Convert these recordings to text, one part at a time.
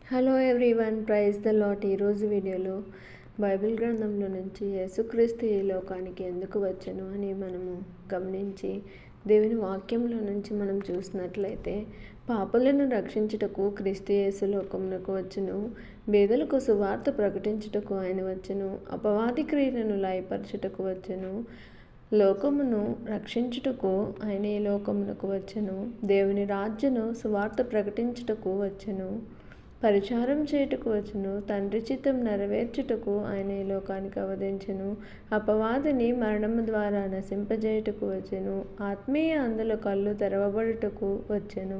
Hello everyone, praise the Lord. ఈరోజు వీడియోలో Bible గ్రంథంలో నుంచి యేసుక్రీస్తు ఈ లోకానికి ఎందుకు వచ్చెను అని మనము గమనించి దేవుని వాక్యంలో నుంచి మనం చూసినట్లయితే, పాపులను రక్షించుటకు క్రీస్తు యేసు లోకమునకు వచ్చెను, బేదలకు సువార్త ప్రకటించుటకు ఆయన వచ్చెను, అపవాది క్రియలను లయపరచుటకు వచ్చెను, లోకమును రక్షించుటకు ఆయన ఈ లోకమునకు వచ్చెను, దేవుని రాజ్యను సువార్త ప్రకటించుటకు వచ్చెను, పరిచారం చేయుటకు వచ్చును, తండ్రి చిత్తం నెరవేర్చుటకు ఆయన ఈ లోకానికి అవతరించెను, అపవాదిని మరణము ద్వారా నశింపజేయుటకు వచ్చెను, ఆత్మీయ అందుల కళ్ళు తెరవబడుటకు వచ్చెను,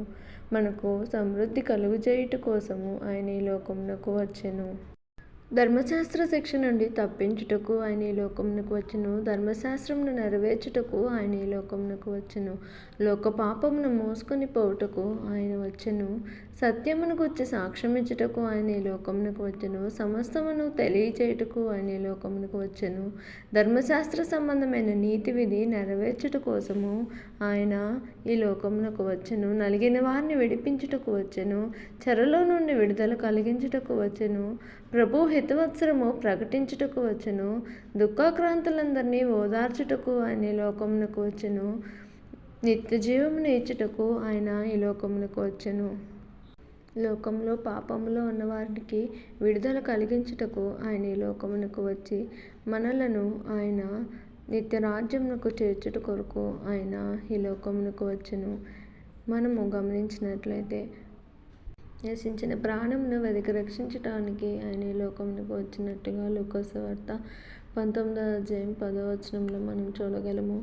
మనకు సమృద్ధి కలుగుచేయుట కోసము ఆయన ఈ లోకమునకు వచ్చెను. ధర్మశాస్త్ర శిక్ష నుండి తప్పించుటకు ఆయన ఈ లోకమునకు వచ్చెను, ధర్మశాస్త్రమును నెరవేర్చుటకు ఆయన ఈ లోకమునకు వచ్చెను, లోక పాపమును మోసుకొని పోవుటకు ఆయన వచ్చెను, సత్యమును గుర్చి సాక్ష్యమిచ్చుటకు ఆయన ఈ లోకమునకు వచ్చెను, సమస్తమును తెలియచేయుటకు ఆయన ఈ లోకమునకు వచ్చెను, ధర్మశాస్త్ర సంబంధమైన నీతి విధి నెరవేర్చుట కోసము ఆయన ఈ లోకమునకు వచ్చెను, నలిగిన వారిని విడిపించుటకు వచ్చెను, చెరలో నుండి విడుదల కలిగించుటకు వచ్చెను, ప్రభు హితవత్సరము ప్రకటించుటకు వచ్చెను, దుఃఖాక్రాంతులందరినీ ఓదార్చుటకు ఆయన ఈ లోకమునకు వచ్చెను, నిత్య జీవమును ఇచ్చుటకు ఆయన ఈ లోకమునకు వచ్చెను, లోకంలో పాపములో ఉన్నవారికి విడుదల కలిగించుటకు ఆయన ఈ లోకమునకు వచ్చి మనలను ఆయన నిత్య రాజ్యమునకు చేర్చుట కొరకు ఆయన ఈ లోకమునకు వచ్చెను. మనము గమనించినట్లయితే, నశించిన ప్రాణమును వెతికి రక్షించటానికి ఆయన ఈ లోకమునకు వచ్చినట్టుగా లూకా సువార్త 19వ అధ్యాయం 10వ వచనంలో మనం చూడగలము.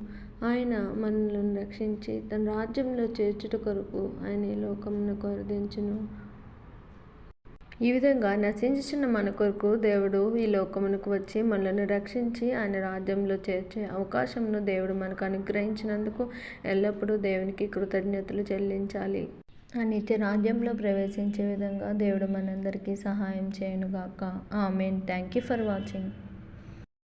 ఆయన మనలను రక్షించి తన రాజ్యంలో చేర్చుట కొరకు ఆయన ఈ లోకమునకు అవతరించెను. ఈ విధంగా నశించుచున్న మన కొరకు దేవుడు ఈ లోకమునకు వచ్చి మనలను రక్షించి ఆయన రాజ్యంలో చేర్చే అవకాశంను దేవుడు మనకు అనుగ్రహించినందుకు ఎల్లప్పుడూ దేవునికి కృతజ్ఞతలు చెల్లించాలి. ఆ నిత్య రాజ్యంలో ప్రవేశించే విధంగా దేవుడు మనందరికీ సహాయం చేయనుగాక. Amen. Thank you for watching.